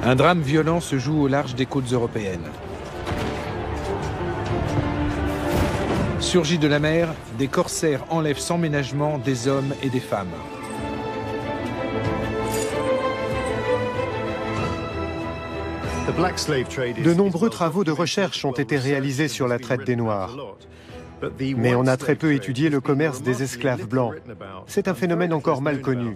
Un drame violent se joue au large des côtes européennes. Surgis de la mer, des corsaires enlèvent sans ménagement des hommes et des femmes. De nombreux travaux de recherche ont été réalisés sur la traite des Noirs. Mais on a très peu étudié le commerce des esclaves blancs. C'est un phénomène encore mal connu.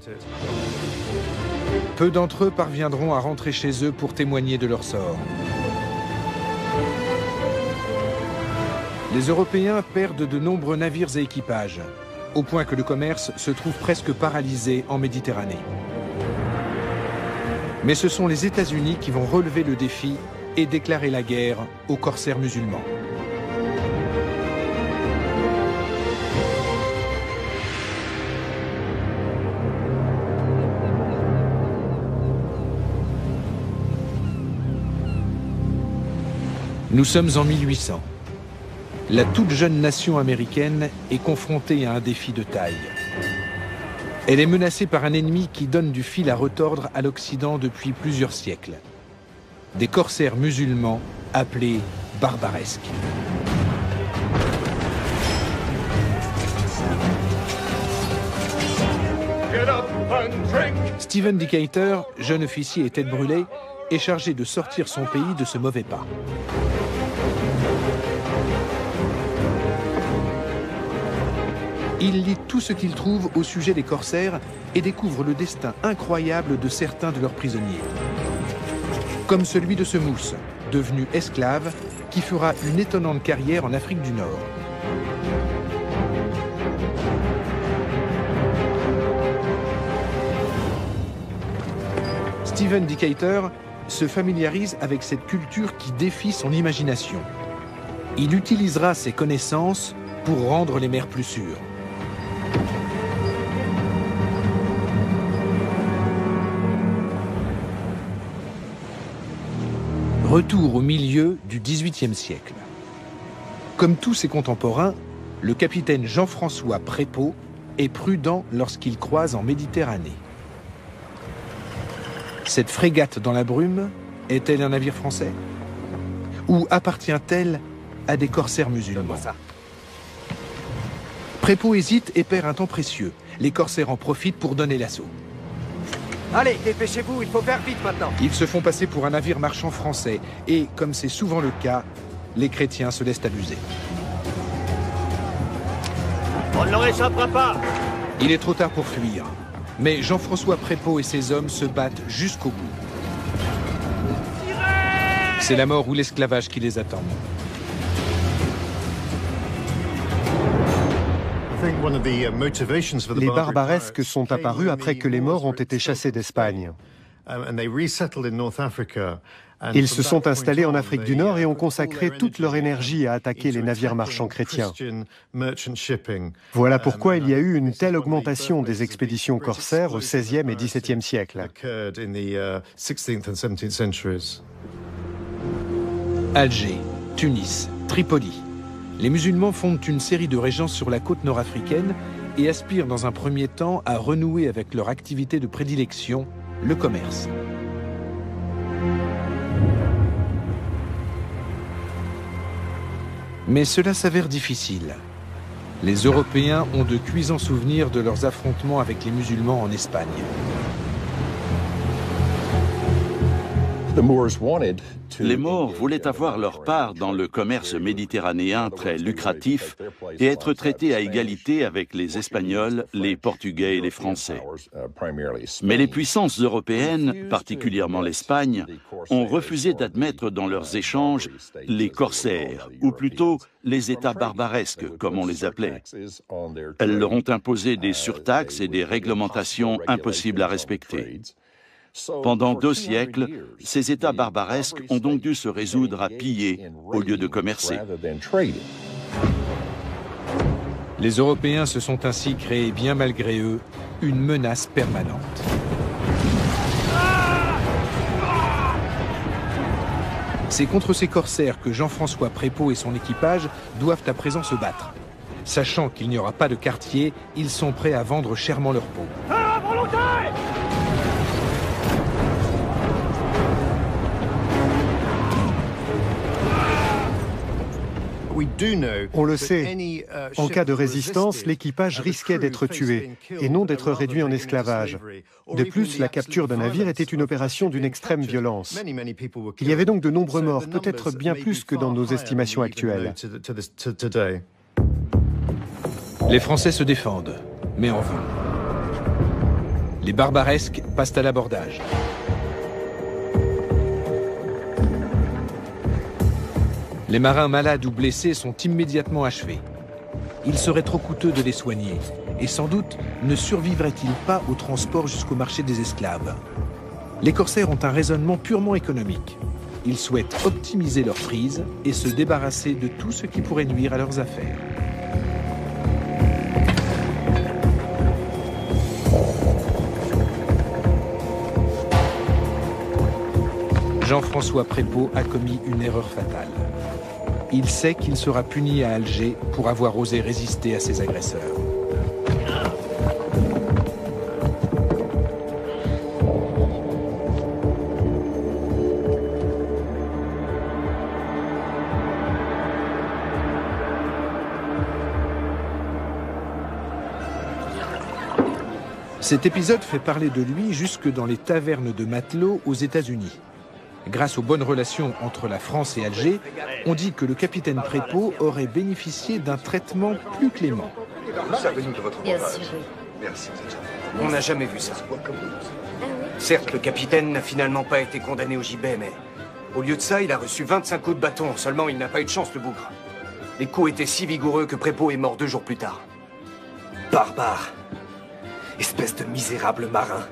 Peu d'entre eux parviendront à rentrer chez eux pour témoigner de leur sort. Les Européens perdent de nombreux navires et équipages, au point que le commerce se trouve presque paralysé en Méditerranée. Mais ce sont les États-Unis qui vont relever le défi et déclarer la guerre aux corsaires musulmans. Nous sommes en 1800. La toute jeune nation américaine est confrontée à un défi de taille. Elle est menacée par un ennemi qui donne du fil à retordre à l'Occident depuis plusieurs siècles. Des corsaires musulmans appelés barbaresques. Stephen Decatur, jeune officier et tête brûlée, est chargé de sortir son pays de ce mauvais pas. Il lit tout ce qu'il trouve au sujet des corsaires et découvre le destin incroyable de certains de leurs prisonniers. Comme celui de ce mousse, devenu esclave, qui fera une étonnante carrière en Afrique du Nord. Stephen Decatur se familiarise avec cette culture qui défie son imagination. Il utilisera ses connaissances pour rendre les mers plus sûres. Retour au milieu du XVIIIe siècle. Comme tous ses contemporains, le capitaine Jean-François Prépeau est prudent lorsqu'il croise en Méditerranée. Cette frégate dans la brume est-elle un navire français? Ou appartient-elle à des corsaires musulmans? Prépeau hésite et perd un temps précieux. Les corsaires en profitent pour donner l'assaut. Allez, dépêchez-vous, il faut faire vite maintenant. Ils se font passer pour un navire marchand français et, comme c'est souvent le cas, les chrétiens se laissent abuser. On ne leur échappera pas. Il est trop tard pour fuir, mais Jean-François Prépeau et ses hommes se battent jusqu'au bout. C'est la mort ou l'esclavage qui les attend. Les barbaresques sont apparus après que les Maures ont été chassés d'Espagne. Ils se sont installés en Afrique du Nord et ont consacré toute leur énergie à attaquer les navires marchands chrétiens. Voilà pourquoi il y a eu une telle augmentation des expéditions corsaires au XVIe et XVIIe siècle. Alger, Tunis, Tripoli. Les musulmans fondent une série de régences sur la côte nord-africaine et aspirent dans un premier temps à renouer avec leur activité de prédilection, le commerce. Mais cela s'avère difficile. Les Européens ont de cuisants souvenirs de leurs affrontements avec les musulmans en Espagne. Les Maures voulaient avoir leur part dans le commerce méditerranéen très lucratif et être traités à égalité avec les Espagnols, les Portugais et les Français. Mais les puissances européennes, particulièrement l'Espagne, ont refusé d'admettre dans leurs échanges les corsaires, ou plutôt les États barbaresques, comme on les appelait. Elles leur ont imposé des surtaxes et des réglementations impossibles à respecter. Pendant 2 siècles, ces États barbaresques ont donc dû se résoudre à piller au lieu de commercer. Les Européens se sont ainsi créés, bien malgré eux, une menace permanente. C'est contre ces corsaires que Jean-François Prépeau et son équipage doivent à présent se battre. Sachant qu'il n'y aura pas de quartier, ils sont prêts à vendre chèrement leur peau. On le sait, en cas de résistance, l'équipage risquait d'être tué et non d'être réduit en esclavage. De plus, la capture d'un navire était une opération d'une extrême violence. Il y avait donc de nombreux morts, peut-être bien plus que dans nos estimations actuelles. Les Français se défendent, mais en vain. Les Barbaresques passent à l'abordage. Les marins malades ou blessés sont immédiatement achevés. Il serait trop coûteux de les soigner, et sans doute ne survivraient-ils pas au transport jusqu'au marché des esclaves. Les corsaires ont un raisonnement purement économique. Ils souhaitent optimiser leur prise et se débarrasser de tout ce qui pourrait nuire à leurs affaires. Jean-François Prépeau a commis une erreur fatale. Il sait qu'il sera puni à Alger pour avoir osé résister à ses agresseurs. Cet épisode fait parler de lui jusque dans les tavernes de matelots aux États-Unis. Grâce aux bonnes relations entre la France et Alger, on dit que le capitaine Prépeau aurait bénéficié d'un traitement plus clément. Servez-nous de votre Bien fromage. sûr, oui. Merci. On n'a jamais vu ça. Certes, le capitaine n'a finalement pas été condamné au gibet, mais au lieu de ça, il a reçu 25 coups de bâton. Seulement, il n'a pas eu de chance, le bougre. Les coups étaient si vigoureux que Prépeau est mort 2 jours plus tard. Barbare. Espèce de misérable marin.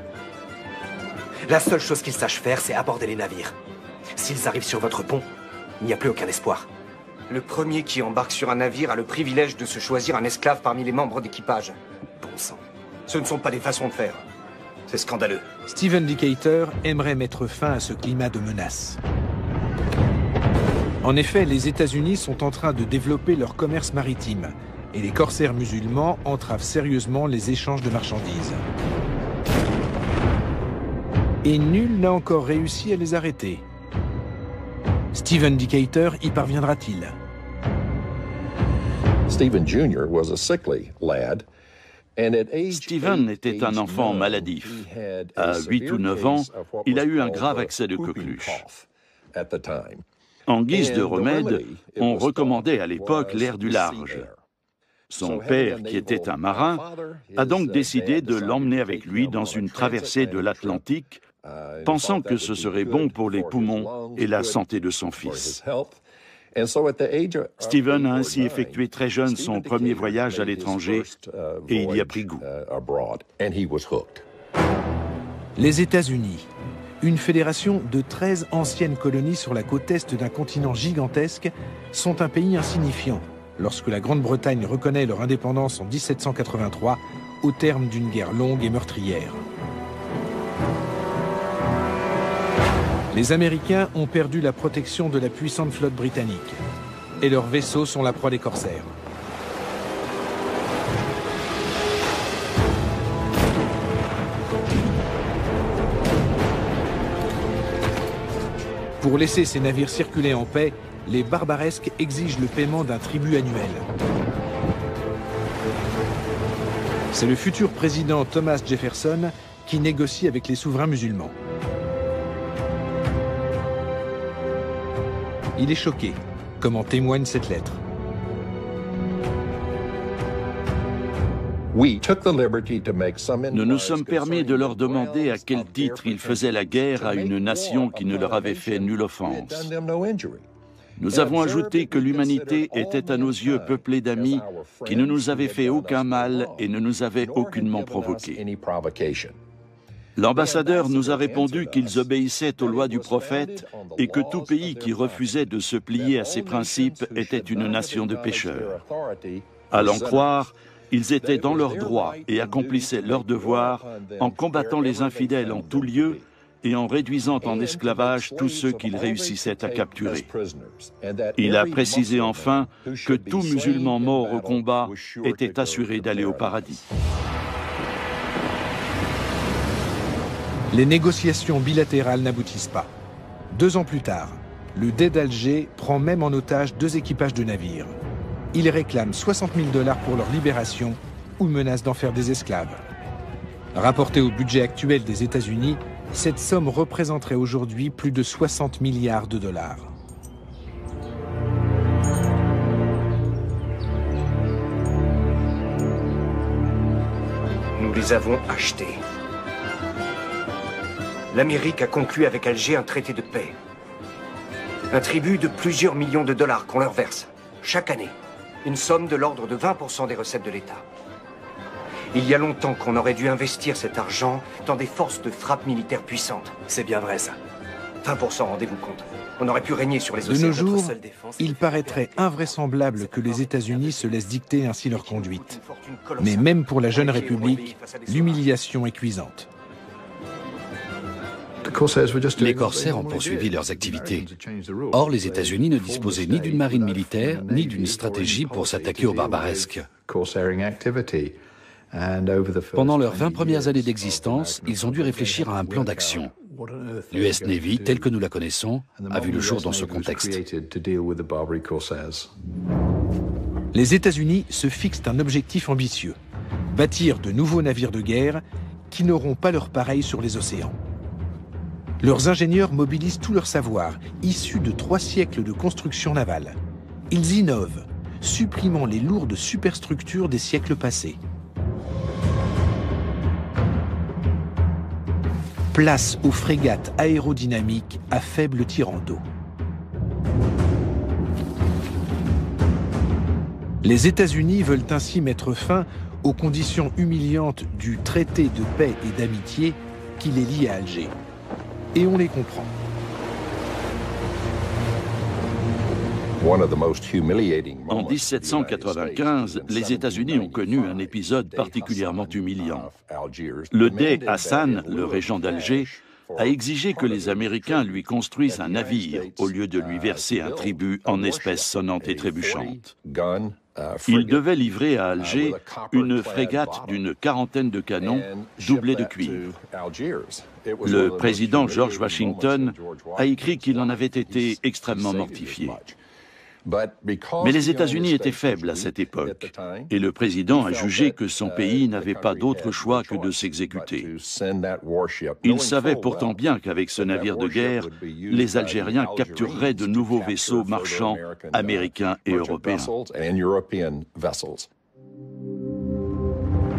La seule chose qu'ils sachent faire, c'est aborder les navires. S'ils arrivent sur votre pont, il n'y a plus aucun espoir. Le premier qui embarque sur un navire a le privilège de se choisir un esclave parmi les membres d'équipage. Bon sang. Ce ne sont pas des façons de faire. C'est scandaleux. Stephen Decatur aimerait mettre fin à ce climat de menace. En effet, les États-Unis sont en train de développer leur commerce maritime et les corsaires musulmans entravent sérieusement les échanges de marchandises. Et nul n'a encore réussi à les arrêter. Stephen Decatur y parviendra-t-il? Stephen Jr. was a sickly lad. Steven était un enfant maladif. À 8 ou 9 ans, il a eu un grave accès de coqueluche. En guise de remède, on recommandait à l'époque l'air du large. Son père, qui était un marin, a donc décidé de l'emmener avec lui dans une traversée de l'Atlantique, pensant que ce serait bon pour les poumons et la santé de son fils. Stephen a ainsi effectué très jeune son premier voyage à l'étranger et il y a pris goût. Les États-Unis, une fédération de 13 anciennes colonies sur la côte est d'un continent gigantesque, sont un pays insignifiant lorsque la Grande-Bretagne reconnaît leur indépendance en 1783 au terme d'une guerre longue et meurtrière. Les Américains ont perdu la protection de la puissante flotte britannique et leurs vaisseaux sont la proie des corsaires. Pour laisser ces navires circuler en paix, les Barbaresques exigent le paiement d'un tribut annuel. C'est le futur président Thomas Jefferson qui négocie avec les souverains musulmans. Il est choqué, comme en témoigne cette lettre. Nous nous sommes permis de leur demander à quel titre ils faisaient la guerre à une nation qui ne leur avait fait nulle offense. Nous avons ajouté que l'humanité était à nos yeux peuplée d'amis qui ne nous avaient fait aucun mal et ne nous avaient aucunement provoqués. L'ambassadeur nous a répondu qu'ils obéissaient aux lois du prophète et que tout pays qui refusait de se plier à ses principes était une nation de pécheurs. À l'en croire, ils étaient dans leurs droits et accomplissaient leur devoir en combattant les infidèles en tout lieu et en réduisant en esclavage tous ceux qu'ils réussissaient à capturer. Il a précisé enfin que tout musulman mort au combat était assuré d'aller au paradis. Les négociations bilatérales n'aboutissent pas. 2 ans plus tard, le Dey d'Alger prend même en otage 2 équipages de navires. Ils réclament 60 000 $ pour leur libération ou menacent d'en faire des esclaves. Rapporté au budget actuel des États-Unis, cette somme représenterait aujourd'hui plus de 60 milliards de $. Nous les avons achetés. L'Amérique a conclu avec Alger un traité de paix. Un tribut de plusieurs millions de dollars qu'on leur verse, chaque année. Une somme de l'ordre de 20% des recettes de l'État. Il y a longtemps qu'on aurait dû investir cet argent dans des forces de frappe militaires puissantes. C'est bien vrai, ça. 20%, rendez-vous compte. On aurait pu régner sur les De océans. nos jours, il paraîtrait invraisemblable que les États-Unis se laissent dicter ainsi leur conduite. Mais même pour la jeune République, l'humiliation est cuisante. Les corsaires ont poursuivi leurs activités. Or, les États-Unis ne disposaient ni d'une marine militaire, ni d'une stratégie pour s'attaquer aux barbaresques. Pendant leurs 20 premières années d'existence, ils ont dû réfléchir à un plan d'action. L'US Navy, telle que nous la connaissons, a vu le jour dans ce contexte. Les États-Unis se fixent un objectif ambitieux, bâtir de nouveaux navires de guerre qui n'auront pas leur pareil sur les océans. Leurs ingénieurs mobilisent tout leur savoir, issu de 3 siècles de construction navale. Ils innovent, supprimant les lourdes superstructures des siècles passés. Place aux frégates aérodynamiques à faible tirant d'eau. Les États-Unis veulent ainsi mettre fin aux conditions humiliantes du traité de paix et d'amitié qui les lie à Alger. Et on les comprend. En 1795, les États-Unis ont connu un épisode particulièrement humiliant. Le Dey Hassan, le régent d'Alger, a exigé que les Américains lui construisent un navire au lieu de lui verser un tribut en espèces sonnantes et trébuchantes. Il devait livrer à Alger une frégate d'une quarantaine de canons doublés de cuivre. Le président George Washington a écrit qu'il en avait été extrêmement mortifié. Mais les États-Unis étaient faibles à cette époque, et le président a jugé que son pays n'avait pas d'autre choix que de s'exécuter. Il savait pourtant bien qu'avec ce navire de guerre, les Algériens captureraient de nouveaux vaisseaux marchands américains et européens.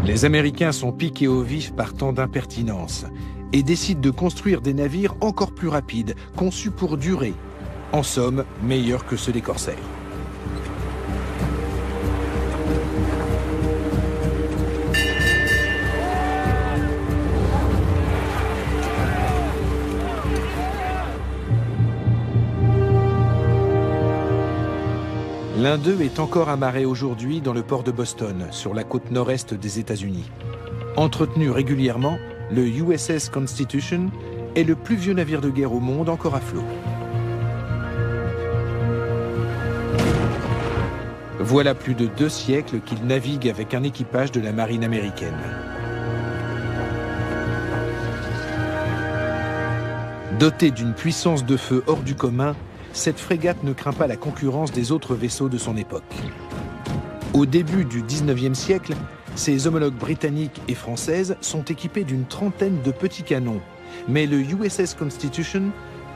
Les Américains sont piqués au vif par tant d'impertinence et décident de construire des navires encore plus rapides, conçus pour durer. En somme, meilleurs que ceux des corsaires. L'un d'eux est encore amarré aujourd'hui dans le port de Boston, sur la côte nord-est des États-Unis. Entretenu régulièrement, le USS Constitution est le plus vieux navire de guerre au monde encore à flot. Voilà plus de 2 siècles qu'il navigue avec un équipage de la marine américaine. Dotée d'une puissance de feu hors du commun, cette frégate ne craint pas la concurrence des autres vaisseaux de son époque. Au début du XIXe siècle, ses homologues britanniques et françaises sont équipés d'une trentaine de petits canons, mais le USS Constitution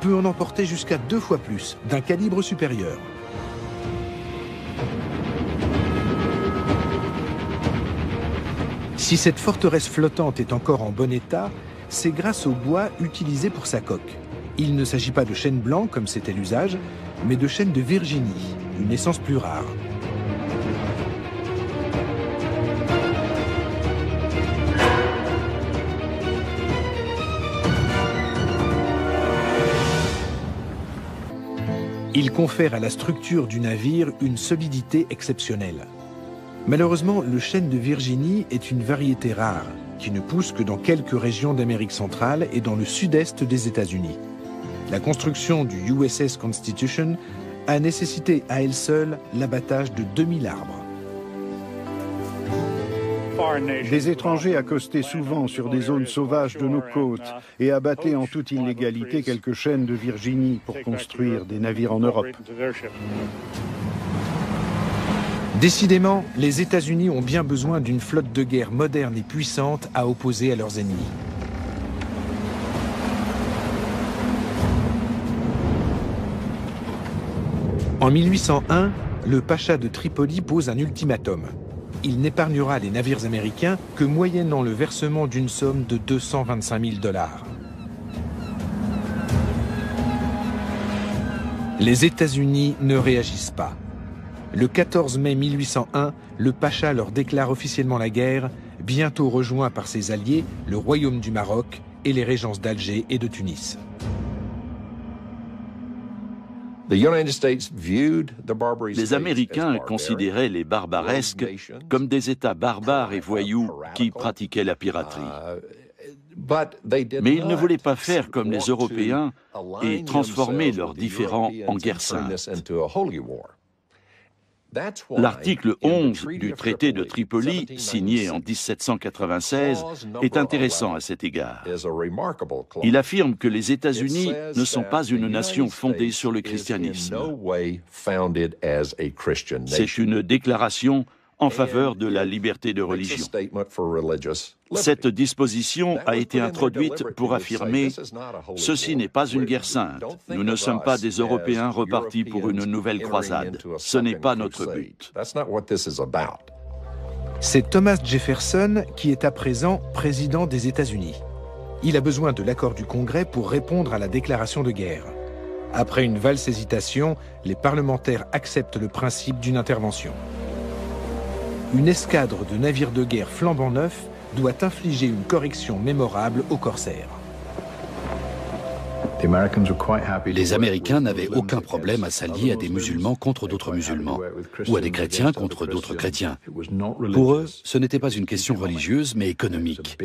peut en emporter jusqu'à 2 fois plus, d'un calibre supérieur. Si cette forteresse flottante est encore en bon état, c'est grâce au bois utilisé pour sa coque. Il ne s'agit pas de chêne blanc comme c'était l'usage, mais de chêne de Virginie, une essence plus rare. Il confère à la structure du navire une solidité exceptionnelle. Malheureusement, le chêne de Virginie est une variété rare, qui ne pousse que dans quelques régions d'Amérique centrale et dans le sud-est des États-Unis. La construction du USS Constitution a nécessité à elle seule l'abattage de 2000 arbres. Des étrangers accostaient souvent sur des zones sauvages de nos côtes et abattaient en toute illégalité quelques chênes de Virginie pour construire des navires en Europe. Décidément, les États-Unis ont bien besoin d'une flotte de guerre moderne et puissante à opposer à leurs ennemis. En 1801, le pacha de Tripoli pose un ultimatum. Il n'épargnera les navires américains que moyennant le versement d'une somme de 225 000 $. Les États-Unis ne réagissent pas. Le 14 mai 1801, le pacha leur déclare officiellement la guerre, bientôt rejoint par ses alliés, le Royaume du Maroc et les régences d'Alger et de Tunis. Les Américains considéraient les barbaresques comme des États barbares et voyous qui pratiquaient la piraterie. Mais ils ne voulaient pas faire comme les Européens et transformer leurs différends en guerre sainte. L'article 11 du traité de Tripoli, signé en 1796, est intéressant à cet égard. Il affirme que les États-Unis ne sont pas une nation fondée sur le christianisme. C'est une déclaration en faveur de la liberté de religion. Cette disposition a été introduite pour affirmer « Ceci n'est pas une guerre sainte. Nous ne sommes pas des Européens repartis pour une nouvelle croisade. Ce n'est pas notre but. » C'est Thomas Jefferson qui est à présent président des États-Unis. Il a besoin de l'accord du Congrès pour répondre à la déclaration de guerre. Après une valse hésitation, les parlementaires acceptent le principe d'une intervention. Une escadre de navires de guerre flambant neufs doit infliger une correction mémorable aux corsaires. Les Américains n'avaient aucun problème à s'allier à des musulmans contre d'autres musulmans, ou à des chrétiens contre d'autres chrétiens. Pour eux, ce n'était pas une question religieuse, mais économique.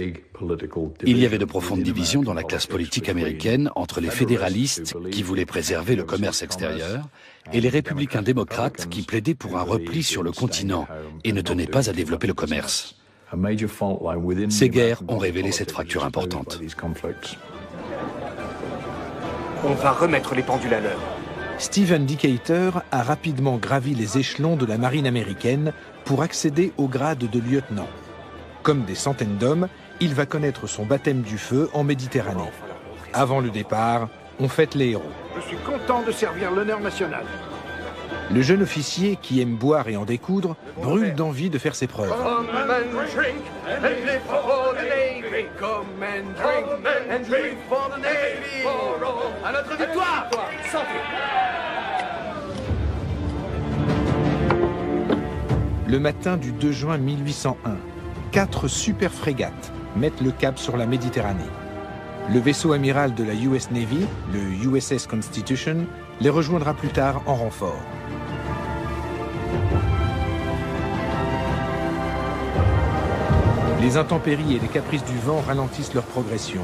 Il y avait de profondes divisions dans la classe politique américaine entre les fédéralistes, qui voulaient préserver le commerce extérieur, et les républicains démocrates, qui plaidaient pour un repli sur le continent et ne tenaient pas à développer le commerce. Ces guerres ont révélé cette fracture importante. On va remettre les pendules à l'heure. Stephen Decatur a rapidement gravi les échelons de la marine américaine pour accéder au grade de lieutenant. Comme des centaines d'hommes, il va connaître son baptême du feu en Méditerranée. Avant le départ, on fête les héros. Je suis content de servir l'honneur national. Le jeune officier, qui aime boire et en découdre, brûle d'envie de faire ses preuves. Come and drink and live for the Navy. Come and drink and live for the Navy. À notre victoire. Le matin du 2 juin 1801, 4 super frégates mettent le cap sur la Méditerranée. Le vaisseau amiral de la US Navy, le USS Constitution, les rejoindra plus tard en renfort. Les intempéries et les caprices du vent ralentissent leur progression.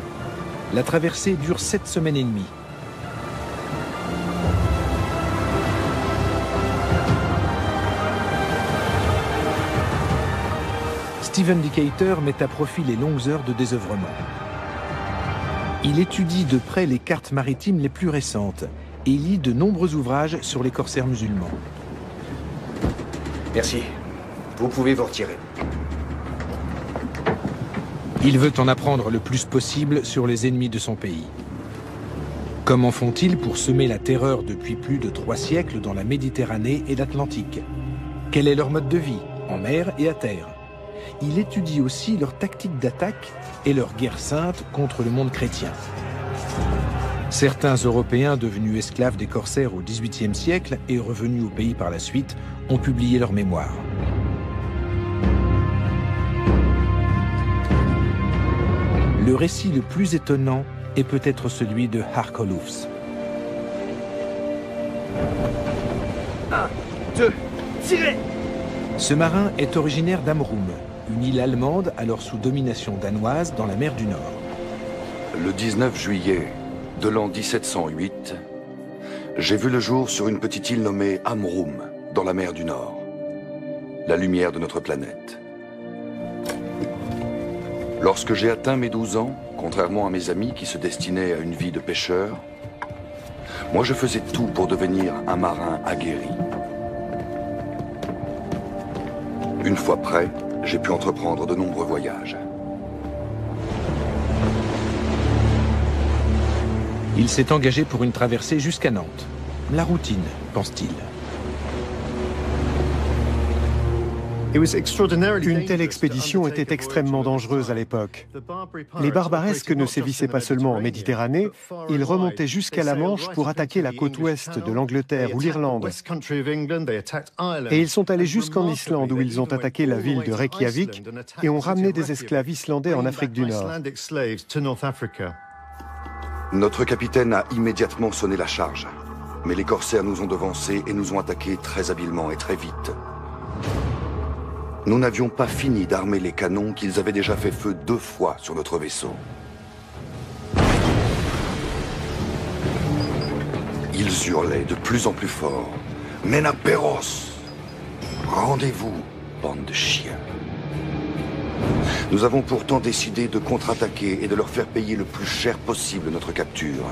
La traversée dure 7 semaines et demie. Stephen Decatur met à profit les longues heures de désœuvrement. Il étudie de près les cartes maritimes les plus récentes et lit de nombreux ouvrages sur les corsaires musulmans. Merci. Vous pouvez vous retirer. Il veut en apprendre le plus possible sur les ennemis de son pays. Comment font-ils pour semer la terreur depuis plus de 3 siècles dans la Méditerranée et l'Atlantique? Quel est leur mode de vie, en mer et à terre? Il étudie aussi leur tactique d'attaque et leur guerre sainte contre le monde chrétien. Certains Européens devenus esclaves des corsaires au XVIIIe siècle et revenus au pays par la suite ont publié leurs mémoires. Le récit le plus étonnant est peut-être celui de Harkolufs. 1, 2, tirez! Ce marin est originaire d'Amrum, une île allemande alors sous domination danoise dans la mer du Nord. Le 19 juillet de l'an 1708, j'ai vu le jour sur une petite île nommée Amrum, dans la mer du Nord, la lumière de notre planète. Lorsque j'ai atteint mes 12 ans, contrairement à mes amis qui se destinaient à une vie de pêcheur, moi je faisais tout pour devenir un marin aguerri. Une fois prêt, j'ai pu entreprendre de nombreux voyages. Il s'est engagé pour une traversée jusqu'à Nantes. La routine, pense-t-il. Une telle expédition était extrêmement dangereuse à l'époque. Les barbaresques ne sévissaient pas seulement en Méditerranée, ils remontaient jusqu'à la Manche pour attaquer la côte ouest de l'Angleterre ou l'Irlande. Et ils sont allés jusqu'en Islande où ils ont attaqué la ville de Reykjavik et ont ramené des esclaves islandais en Afrique du Nord. Notre capitaine a immédiatement sonné la charge. Mais les corsaires nous ont devancés et nous ont attaqués très habilement et très vite. Nous n'avions pas fini d'armer les canons qu'ils avaient déjà fait feu 2 fois sur notre vaisseau. Ils hurlaient de plus en plus fort. « Mena Perros ! Rendez-vous, bande de chiens !» Nous avons pourtant décidé de contre-attaquer et de leur faire payer le plus cher possible notre capture.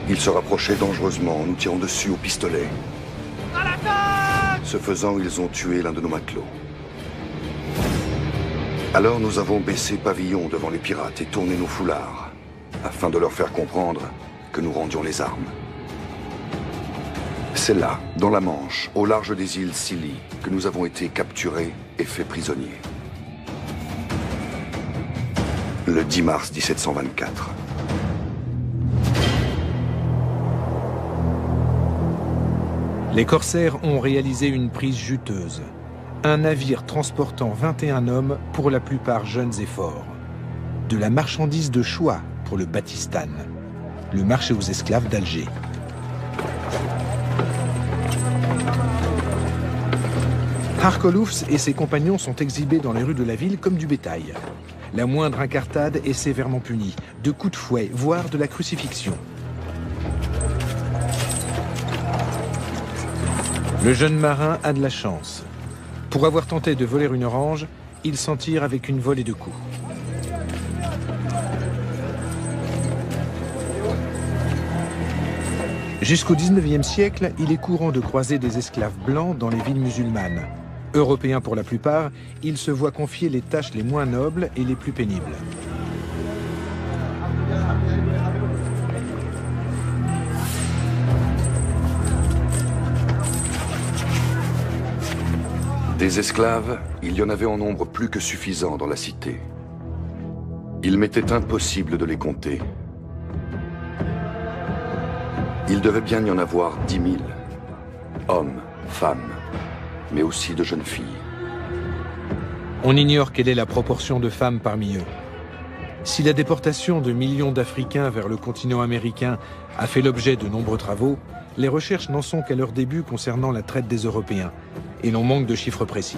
Ils se rapprochaient dangereusement en nous tirant dessus au pistolet. Ce faisant, ils ont tué l'un de nos matelots. Alors nous avons baissé pavillon devant les pirates et tourné nos foulards, afin de leur faire comprendre que nous rendions les armes. C'est là, dans la Manche, au large des îles Scilly, que nous avons été capturés et faits prisonniers. Le 10 mars 1724. Les corsaires ont réalisé une prise juteuse. Un navire transportant 21 hommes, pour la plupart jeunes et forts. De la marchandise de choix pour le Batistan, le marché aux esclaves d'Alger. Harkolufs et ses compagnons sont exhibés dans les rues de la ville comme du bétail. La moindre incartade est sévèrement punie, de coups de fouet, voire de la crucifixion. Le jeune marin a de la chance. Pour avoir tenté de voler une orange, il s'en tire avec une volée de coups. Jusqu'au XIXe siècle, il est courant de croiser des esclaves blancs dans les villes musulmanes. Européens pour la plupart, ils se voient confier les tâches les moins nobles et les plus pénibles. Des esclaves, il y en avait en nombre plus que suffisant dans la cité. Il m'était impossible de les compter. Il devait bien y en avoir 10 000. Hommes, femmes, mais aussi de jeunes filles. On ignore quelle est la proportion de femmes parmi eux. Si la déportation de millions d'Africains vers le continent américain a fait l'objet de nombreux travaux, les recherches n'en sont qu'à leur début concernant la traite des Européens, et l'on manque de chiffres précis.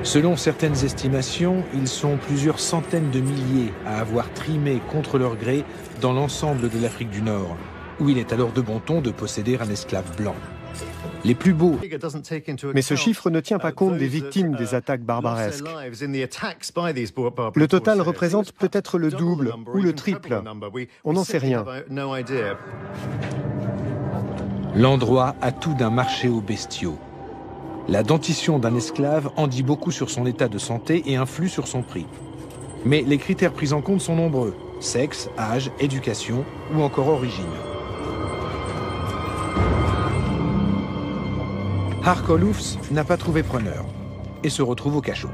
Selon certaines estimations, ils sont plusieurs centaines de milliers à avoir trimé contre leur gré dans l'ensemble de l'Afrique du Nord, où il est alors de bon ton de posséder un esclave blanc. Les plus beaux. Mais ce chiffre ne tient pas compte des victimes des attaques barbaresques. Le total représente peut-être le double ou le triple. On n'en sait rien. L'endroit a tout d'un marché aux bestiaux. La dentition d'un esclave en dit beaucoup sur son état de santé et influe sur son prix. Mais les critères pris en compte sont nombreux. Sexe, âge, éducation ou encore origine. Harkolufs n'a pas trouvé preneur et se retrouve au cachot.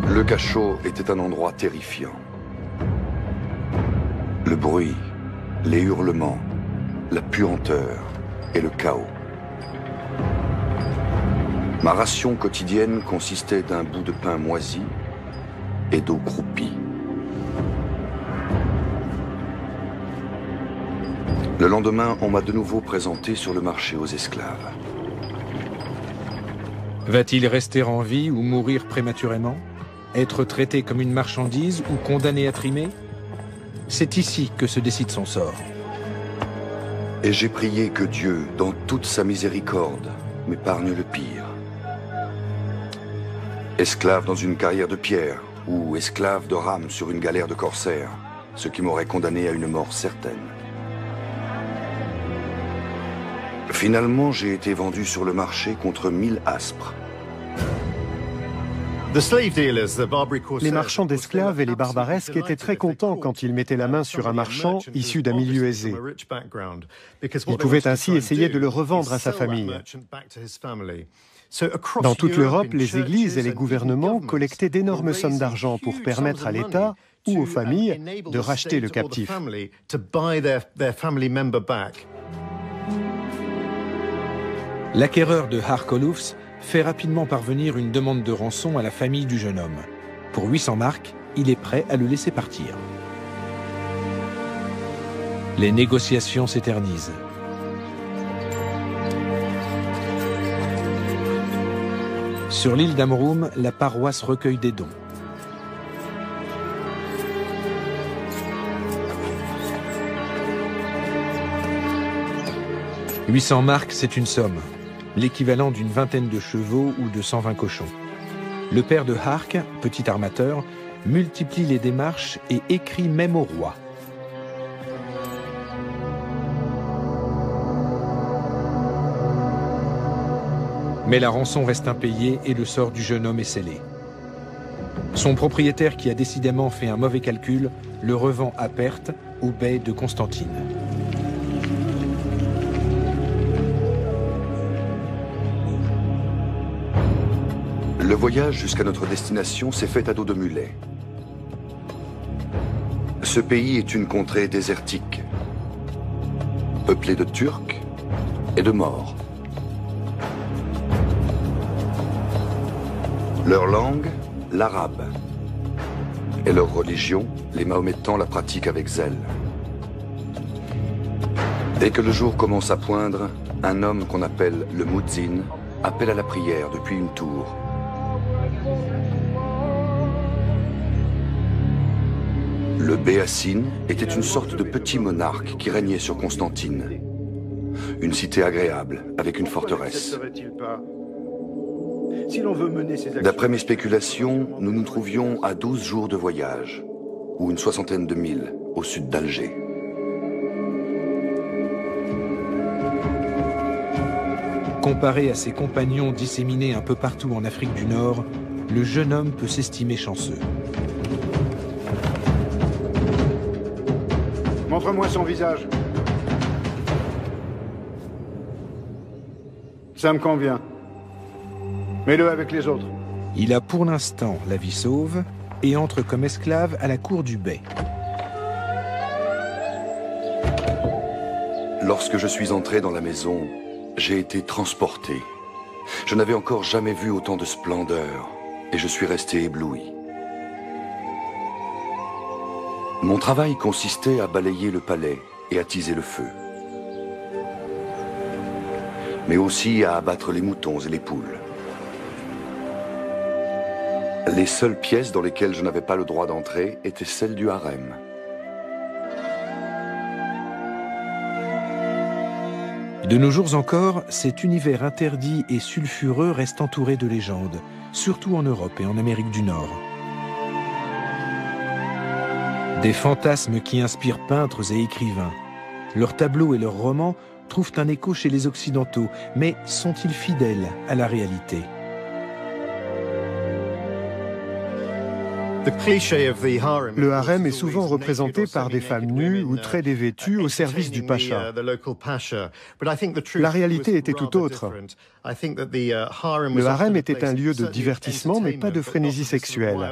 Le cachot était un endroit terrifiant. Le bruit, les hurlements, la puanteur et le chaos. Ma ration quotidienne consistait d'un bout de pain moisi et d'eau croupie. Le lendemain, on m'a de nouveau présenté sur le marché aux esclaves. Va-t-il rester en vie ou mourir prématurément? Être traité comme une marchandise ou condamné à trimer? C'est ici que se décide son sort. Et j'ai prié que Dieu, dans toute sa miséricorde, m'épargne le pire. Esclave dans une carrière de pierre ou esclave de rame sur une galère de corsaires, ce qui m'aurait condamné à une mort certaine. Finalement, j'ai été vendu sur le marché contre 1000 aspres. Les marchands d'esclaves et les barbaresques étaient très contents quand ils mettaient la main sur un marchand issu d'un milieu aisé. Ils pouvaient ainsi essayer de le revendre à sa famille. Dans toute l'Europe, les églises et les gouvernements collectaient d'énormes sommes d'argent pour permettre à l'État ou aux familles de racheter le captif. L'acquéreur de Harkolufs fait rapidement parvenir une demande de rançon à la famille du jeune homme. Pour 800 marks, il est prêt à le laisser partir. Les négociations s'éternisent. Sur l'île d'Amrum, la paroisse recueille des dons. « 800 marks, c'est une somme, l'équivalent d'une vingtaine de chevaux ou de 120 cochons. Le père de Hark, petit armateur, multiplie les démarches et écrit même au roi. Mais la rançon reste impayée et le sort du jeune homme est scellé. Son propriétaire, qui a décidément fait un mauvais calcul, le revend à perte au bey de Constantine. Le voyage jusqu'à notre destination s'est fait à dos de mulet. Ce pays est une contrée désertique, peuplée de Turcs et de Maures. Leur langue, l'arabe. Et leur religion, les Mahométans la pratiquent avec zèle. Dès que le jour commence à poindre, un homme qu'on appelle le Moudzin appelle à la prière depuis une tour. Le Béassine était une sorte de petit monarque qui régnait sur Constantine. Une cité agréable, avec une forteresse. D'après mes spéculations, nous nous trouvions à 12 jours de voyage, ou une soixantaine de milles, au sud d'Alger. Comparé à ses compagnons disséminés un peu partout en Afrique du Nord, le jeune homme peut s'estimer chanceux. Montre-moi son visage. Ça me convient. Mets-le avec les autres. Il a pour l'instant la vie sauve et entre comme esclave à la cour du bey. Lorsque je suis entré dans la maison, j'ai été transporté. Je n'avais encore jamais vu autant de splendeur et je suis resté ébloui. Mon travail consistait à balayer le palais et à attiser le feu, mais aussi à abattre les moutons et les poules. Les seules pièces dans lesquelles je n'avais pas le droit d'entrer étaient celles du harem. De nos jours encore, cet univers interdit et sulfureux reste entouré de légendes, surtout en Europe et en Amérique du Nord. Des fantasmes qui inspirent peintres et écrivains. Leurs tableaux et leurs romans trouvent un écho chez les Occidentaux, mais sont-ils fidèles à la réalité ? Le harem est souvent représenté par des femmes nues ou très dévêtues au service du pacha. La réalité était tout autre. Le harem était un lieu de divertissement, mais pas de frénésie sexuelle.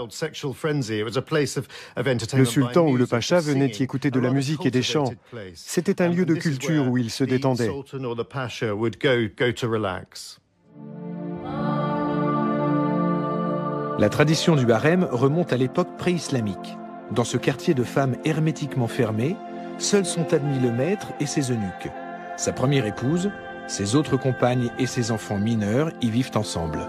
Le sultan ou le pacha venaient y écouter de la musique et des chants. C'était un lieu de culture où ils se détendaient. La tradition du harem remonte à l'époque pré-islamique. Dans ce quartier de femmes hermétiquement fermé, seuls sont admis le maître et ses eunuques. Sa première épouse, ses autres compagnes et ses enfants mineurs y vivent ensemble.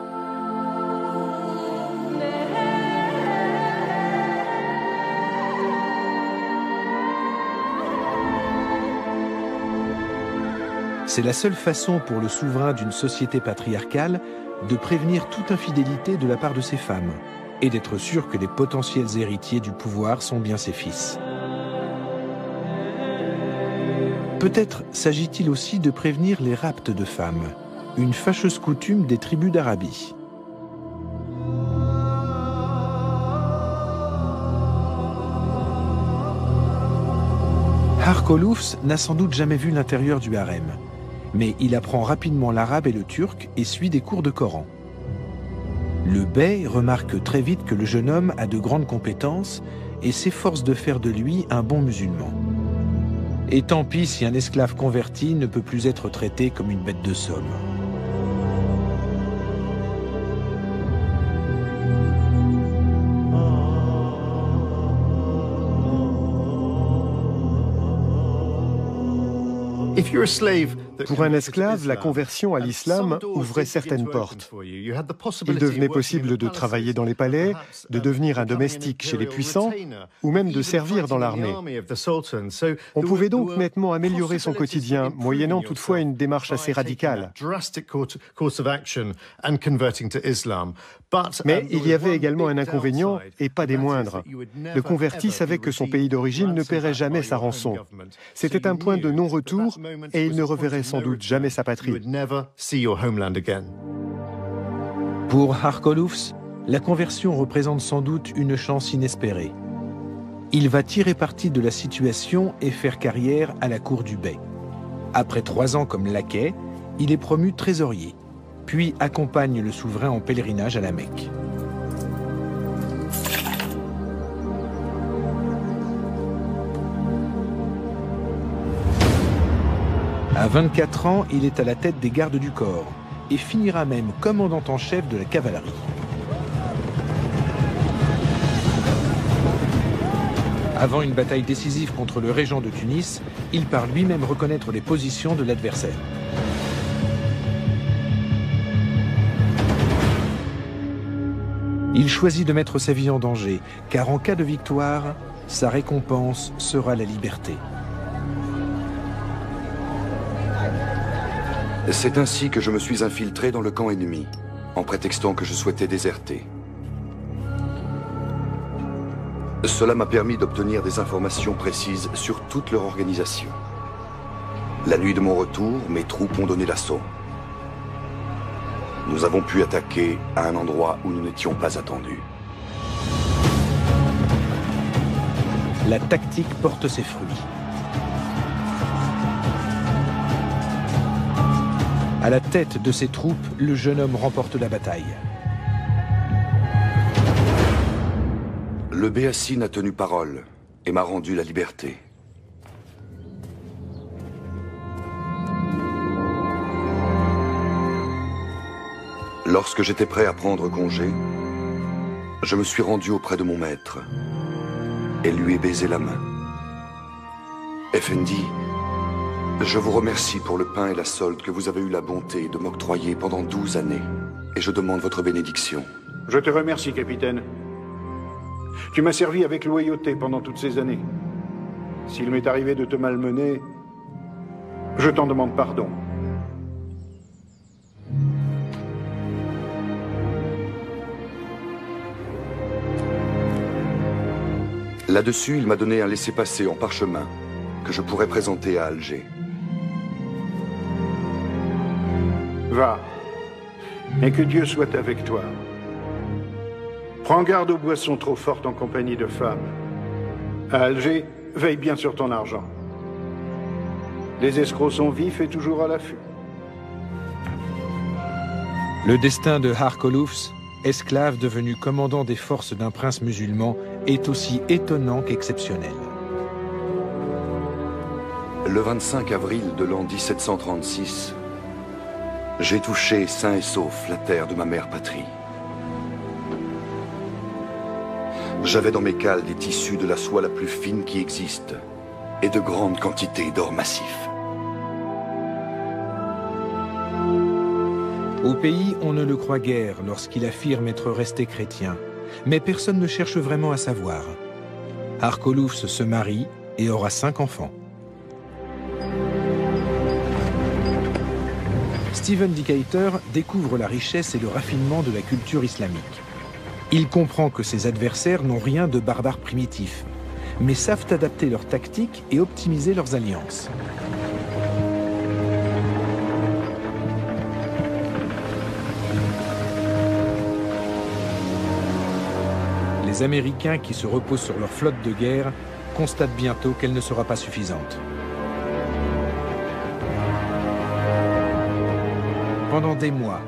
C'est la seule façon pour le souverain d'une société patriarcale de prévenir toute infidélité de la part de ses femmes et d'être sûr que les potentiels héritiers du pouvoir sont bien ses fils. Peut-être s'agit-il aussi de prévenir les rapts de femmes, une fâcheuse coutume des tribus d'Arabie. Harkolufs n'a sans doute jamais vu l'intérieur du harem, mais il apprend rapidement l'arabe et le turc et suit des cours de Coran. Le bey remarque très vite que le jeune homme a de grandes compétences et s'efforce de faire de lui un bon musulman. Et tant pis si un esclave converti ne peut plus être traité comme une bête de somme. Pour un esclave, la conversion à l'islam ouvrait certaines portes. Il devenait possible de travailler dans les palais, de devenir un domestique chez les puissants, ou même de servir dans l'armée. On pouvait donc nettement améliorer son quotidien, moyennant toutefois une démarche assez radicale. Mais il y avait également un inconvénient, et pas des moindres. Le converti savait que son pays d'origine ne paierait jamais sa rançon. C'était un point de non-retour, et il ne reverrait sans doute jamais sa patrie. Pour Harkolufs, la conversion représente sans doute une chance inespérée. Il va tirer parti de la situation et faire carrière à la cour du bey. Après 3 ans comme laquais, il est promu trésorier, puis accompagne le souverain en pèlerinage à la Mecque. À 24 ans, il est à la tête des gardes du corps et finira même commandant en chef de la cavalerie. Avant une bataille décisive contre le régent de Tunis, il part lui-même reconnaître les positions de l'adversaire. Il choisit de mettre sa vie en danger, car en cas de victoire, sa récompense sera la liberté. C'est ainsi que je me suis infiltré dans le camp ennemi, en prétextant que je souhaitais déserter. Cela m'a permis d'obtenir des informations précises sur toute leur organisation. La nuit de mon retour, mes troupes ont donné l'assaut. Nous avons pu attaquer à un endroit où nous n'étions pas attendus. La tactique porte ses fruits. À la tête de ses troupes, le jeune homme remporte la bataille. Le Béassine a tenu parole et m'a rendu la liberté. Lorsque j'étais prêt à prendre congé, je me suis rendu auprès de mon maître et lui ai baisé la main. Effendi, je vous remercie pour le pain et la solde que vous avez eu la bonté de m'octroyer pendant 12 années, et je demande votre bénédiction. Je te remercie, capitaine. Tu m'as servi avec loyauté pendant toutes ces années. S'il m'est arrivé de te malmener, je t'en demande pardon. Là-dessus, il m'a donné un laissez-passer en parchemin que je pourrais présenter à Alger. Va, et que Dieu soit avec toi. Prends garde aux boissons trop fortes en compagnie de femmes. À Alger, veille bien sur ton argent. Les escrocs sont vifs et toujours à l'affût. Le destin de Harkolufs, esclave devenu commandant des forces d'un prince musulman, est aussi étonnant qu'exceptionnel. Le 25 avril de l'an 1736, j'ai touché sain et sauf la terre de ma mère patrie. J'avais dans mes cales des tissus de la soie la plus fine qui existe et de grandes quantités d'or massif. Au pays, on ne le croit guère lorsqu'il affirme être resté chrétien, mais personne ne cherche vraiment à savoir. Harkolufs se marie et aura 5 enfants. Stephen Decatur découvre la richesse et le raffinement de la culture islamique. Il comprend que ses adversaires n'ont rien de barbare primitif, mais savent adapter leurs tactiques et optimiser leurs alliances. les Américains, qui se reposent sur leur flotte de guerre, constatent bientôt qu'elle ne sera pas suffisante. Pendant des mois,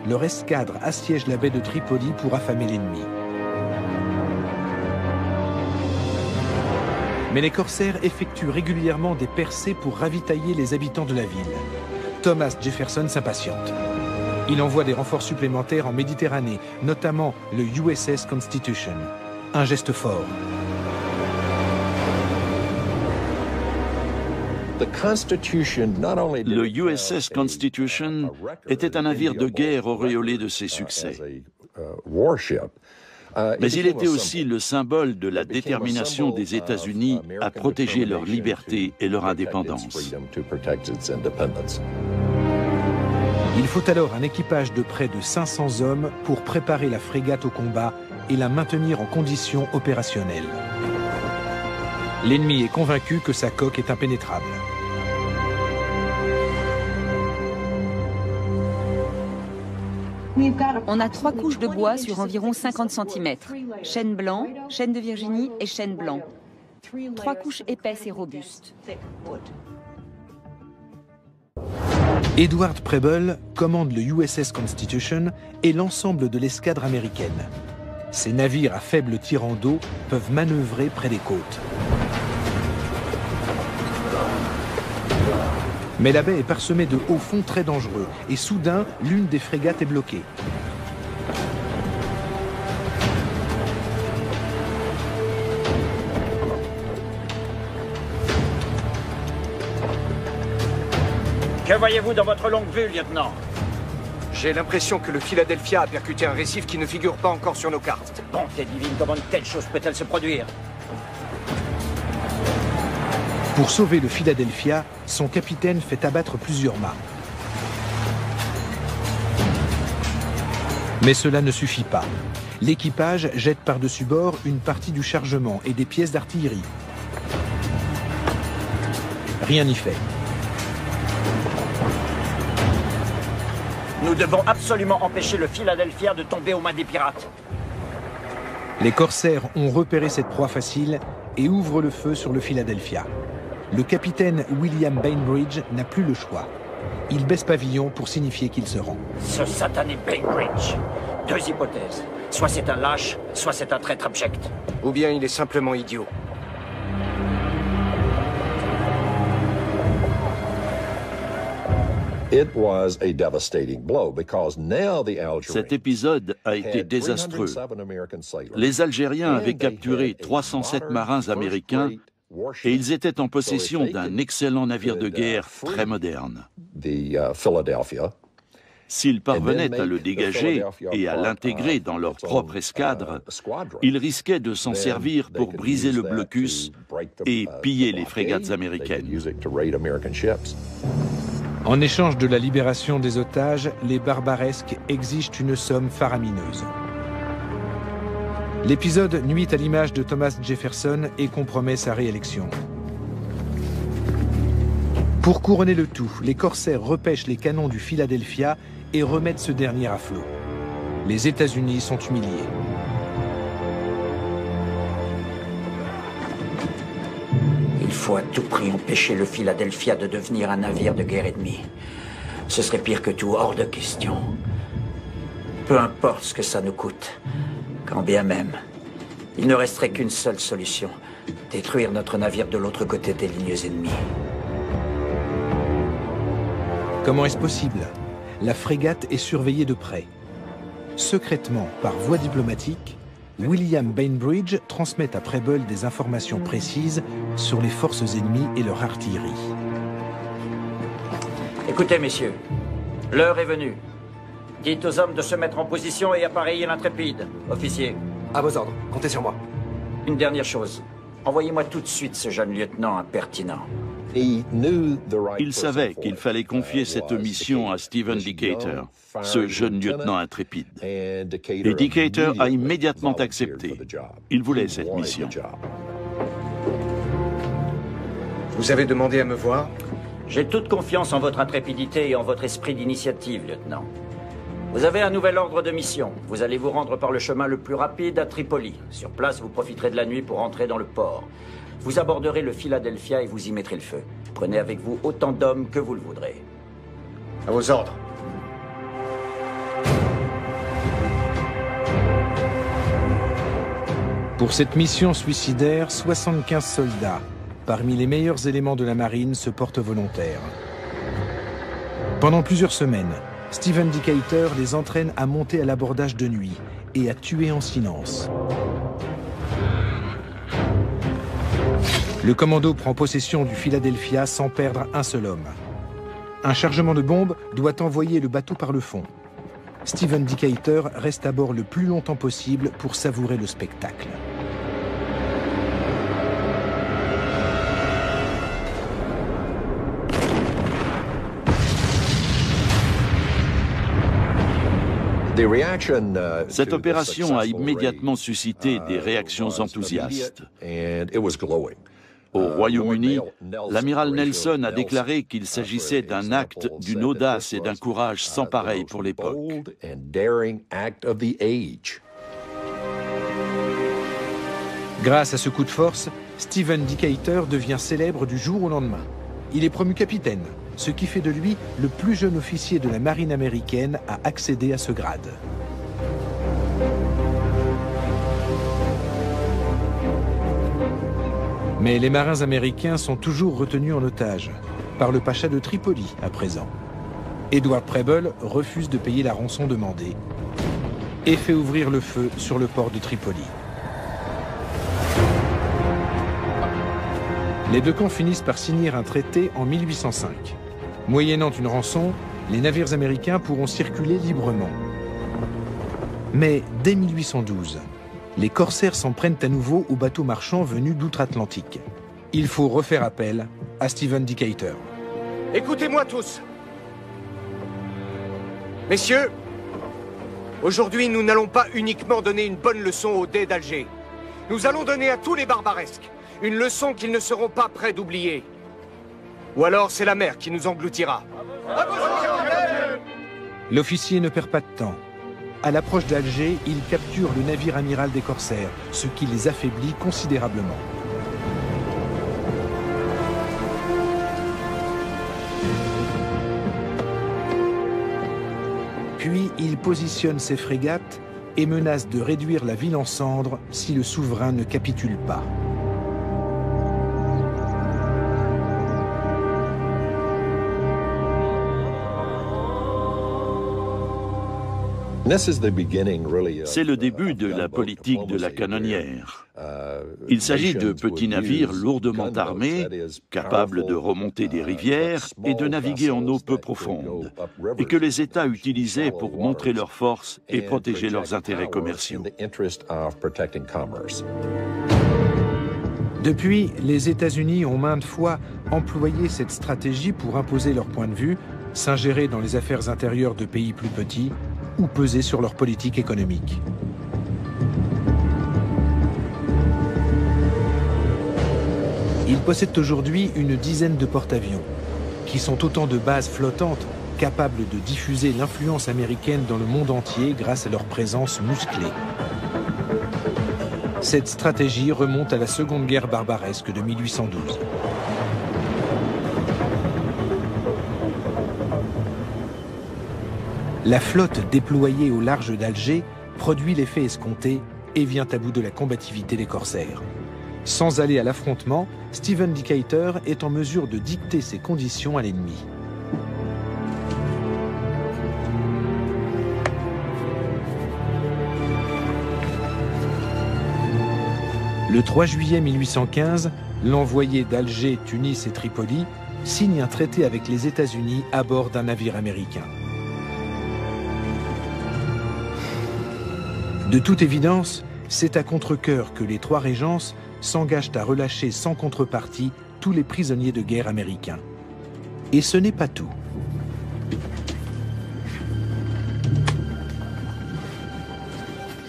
leur escadre assiège la baie de Tripoli pour affamer l'ennemi. Mais les corsaires effectuent régulièrement des percées pour ravitailler les habitants de la ville. Thomas Jefferson s'impatiente. Il envoie des renforts supplémentaires en Méditerranée, notamment le USS Constitution. Un geste fort. Le USS Constitution était un navire de guerre auréolé de ses succès. Mais il était aussi le symbole de la détermination des États-Unis à protéger leur liberté et leur indépendance. Il faut alors un équipage de près de 500 hommes pour préparer la frégate au combat et la maintenir en condition opérationnelle. L'ennemi est convaincu que sa coque est impénétrable. On a 3 couches de bois sur environ 50 cm. Chêne blanc, chêne de Virginie et chêne blanc. 3 couches épaisses et robustes. Edward Preble commande le USS Constitution et l'ensemble de l'escadre américaine. Ces navires à faible tirant d'eau peuvent manœuvrer près des côtes. Mais la baie est parsemée de hauts fonds très dangereux et soudain, l'une des frégates est bloquée. Que voyez-vous dans votre longue vue, lieutenant? J'ai l'impression que le Philadelphia a percuté un récif qui ne figure pas encore sur nos cartes. Bonté divine, comment une telle chose peut-elle se produire? Pour sauver le Philadelphia, son capitaine fait abattre plusieurs mâts. Mais cela ne suffit pas. L'équipage jette par-dessus bord une partie du chargement et des pièces d'artillerie. Rien n'y fait. Nous devons absolument empêcher le Philadelphia de tomber aux mains des pirates. Les corsaires ont repéré cette proie facile et ouvrent le feu sur le Philadelphia. Le capitaine William Bainbridge n'a plus le choix. Il baisse pavillon pour signifier qu'il se rend. Ce satané Bainbridge. 2 hypothèses. Soit c'est un lâche, soit c'est un traître abject. Ou bien il est simplement idiot. Cet épisode a été désastreux. Les Algériens avaient capturé 307 marins américains et ils étaient en possession d'un excellent navire de guerre très moderne. S'ils parvenaient à le dégager et à l'intégrer dans leur propre escadre, ils risquaient de s'en servir pour briser le blocus et piller les frégates américaines. En échange de la libération des otages, les Barbaresques exigent une somme faramineuse. L'épisode nuit à l'image de Thomas Jefferson et compromet sa réélection. Pour couronner le tout, les corsaires repêchent les canons du Philadelphia et remettent ce dernier à flot. Les États-Unis sont humiliés. Il faut à tout prix empêcher le Philadelphia de devenir un navire de guerre ennemi. Ce serait pire que tout, hors de question. Peu importe ce que ça nous coûte, quand bien même, il ne resterait qu'une seule solution, détruire notre navire de l'autre côté des lignes ennemies. Comment est-ce possible? La frégate est surveillée de près. Secrètement, par voie diplomatique, William Bainbridge transmet à Preble des informations précises sur les forces ennemies et leur artillerie. Écoutez, messieurs, l'heure est venue. Dites aux hommes de se mettre en position et appareiller l'Intrépide. Officier. À vos ordres, comptez sur moi. Une dernière chose. Envoyez-moi tout de suite ce jeune lieutenant impertinent. Il savait qu'il fallait confier cette mission à Stephen Decatur, ce jeune lieutenant intrépide. Et Decatur a immédiatement accepté. Il voulait cette mission. Vous avez demandé à me voir? J'ai toute confiance en votre intrépidité et en votre esprit d'initiative, lieutenant. Vous avez un nouvel ordre de mission. Vous allez vous rendre par le chemin le plus rapide à Tripoli. Sur place, vous profiterez de la nuit pour entrer dans le port. Vous aborderez le Philadelphia et vous y mettrez le feu. Prenez avec vous autant d'hommes que vous le voudrez. À vos ordres. Pour cette mission suicidaire, 75 soldats, parmi les meilleurs éléments de la marine, se portent volontaires. Pendant plusieurs semaines, Stephen Decatur les entraîne à monter à l'abordage de nuit et à tuer en silence. Le commando prend possession du Philadelphia sans perdre un seul homme. Un chargement de bombes doit envoyer le bateau par le fond. Stephen Decatur reste à bord le plus longtemps possible pour savourer le spectacle. Cette opération a immédiatement suscité des réactions enthousiastes. Au Royaume-Uni, l'amiral Nelson a déclaré qu'il s'agissait d'un acte d'une audace et d'un courage sans pareil pour l'époque. Grâce à ce coup de force, Stephen Decatur devient célèbre du jour au lendemain. Il est promu capitaine, ce qui fait de lui le plus jeune officier de la marine américaine à accéder à ce grade. Mais les marins américains sont toujours retenus en otage, par le pacha de Tripoli à présent. Edward Preble refuse de payer la rançon demandée et fait ouvrir le feu sur le port de Tripoli. Les deux camps finissent par signer un traité en 1805. Moyennant une rançon, les navires américains pourront circuler librement. Mais dès 1812, les corsaires s'en prennent à nouveau aux bateaux marchands venus d'outre-Atlantique. Il faut refaire appel à Stephen Decatur. Écoutez-moi tous. Messieurs, aujourd'hui nous n'allons pas uniquement donner une bonne leçon aux dés d'Alger. Nous allons donner à tous les barbaresques une leçon qu'ils ne seront pas prêts d'oublier. Ou alors c'est la mer qui nous engloutira. L'officier ne perd pas de temps. À l'approche d'Alger, il capture le navire amiral des corsaires, ce qui les affaiblit considérablement. Puis il positionne ses frégates et menace de réduire la ville en cendres si le souverain ne capitule pas. C'est le début de la politique de la canonnière. Il s'agit de petits navires lourdement armés, capables de remonter des rivières et de naviguer en eau peu profondes, et que les États utilisaient pour montrer leur force et protéger leurs intérêts commerciaux. Depuis, les États-Unis ont maintes fois employé cette stratégie pour imposer leur point de vue, s'ingérer dans les affaires intérieures de pays plus petits, ou peser sur leur politique économique. Ils possèdent aujourd'hui une dizaine de porte-avions, qui sont autant de bases flottantes capables de diffuser l'influence américaine dans le monde entier grâce à leur présence musclée. Cette stratégie remonte à la Seconde Guerre barbaresque de 1812. La flotte déployée au large d'Alger produit l'effet escompté et vient à bout de la combativité des corsaires. Sans aller à l'affrontement, Stephen Decatur est en mesure de dicter ses conditions à l'ennemi. Le 3 juillet 1815, l'envoyé d'Alger, Tunis et Tripoli signe un traité avec les États-Unis à bord d'un navire américain. De toute évidence, c'est à contre-cœur que les trois régences s'engagent à relâcher sans contrepartie tous les prisonniers de guerre américains. Et ce n'est pas tout.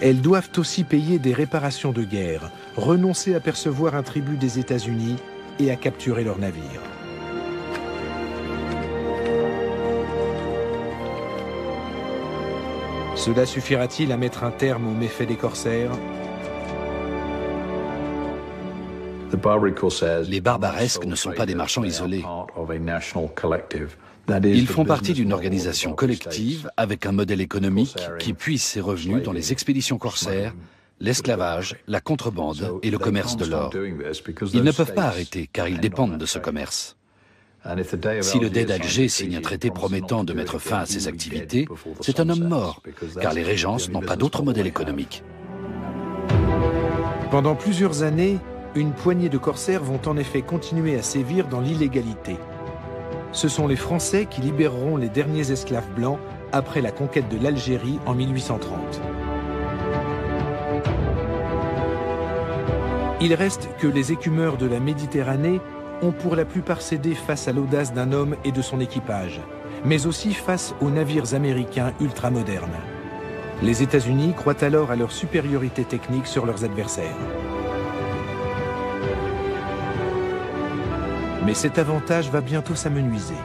Elles doivent aussi payer des réparations de guerre, renoncer à percevoir un tribut des États-Unis et à capturer leurs navires. Cela suffira-t-il à mettre un terme aux méfaits des corsaires? Les barbaresques ne sont pas des marchands isolés. Ils font partie d'une organisation collective avec un modèle économique qui puise ses revenus dans les expéditions corsaires, l'esclavage, la contrebande et le commerce de l'or. Ils ne peuvent pas arrêter car ils dépendent de ce commerce. Si le Dey d'Alger signe un traité promettant de mettre fin à ses activités, c'est un homme mort, car les régences n'ont pas d'autre modèle économique. Pendant plusieurs années, une poignée de corsaires vont en effet continuer à sévir dans l'illégalité. Ce sont les Français qui libéreront les derniers esclaves blancs après la conquête de l'Algérie en 1830. Il reste que les écumeurs de la Méditerranée ont pour la plupart cédé face à l'audace d'un homme et de son équipage, mais aussi face aux navires américains ultramodernes. Les États-Unis croient alors à leur supériorité technique sur leurs adversaires. Mais cet avantage va bientôt s'amenuiser.